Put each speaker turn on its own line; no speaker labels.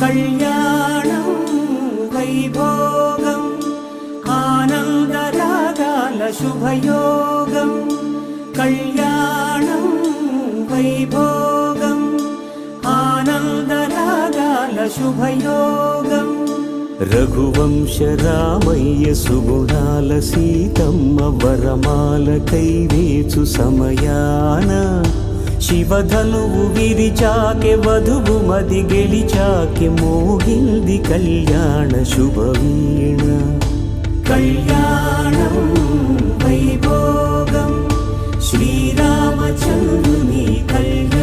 కళ్యాణం వైభోగం ఆనందరాగాల శుభయోగం కళ్యాణం వైభోగం ఆనందరాగాల శుభయోగం రఘువంశ రామయ్య సుగుణాల సీతమ్మ వరమాల కైవేచు సమయాన శివధనువు విరిచాకె వధువు మది గెలిచాకె మోగింది కళ్యాణ శుభవీణ కళ్యాణం వైభోగం శ్రీరామచంద్రుని కళ్యాణం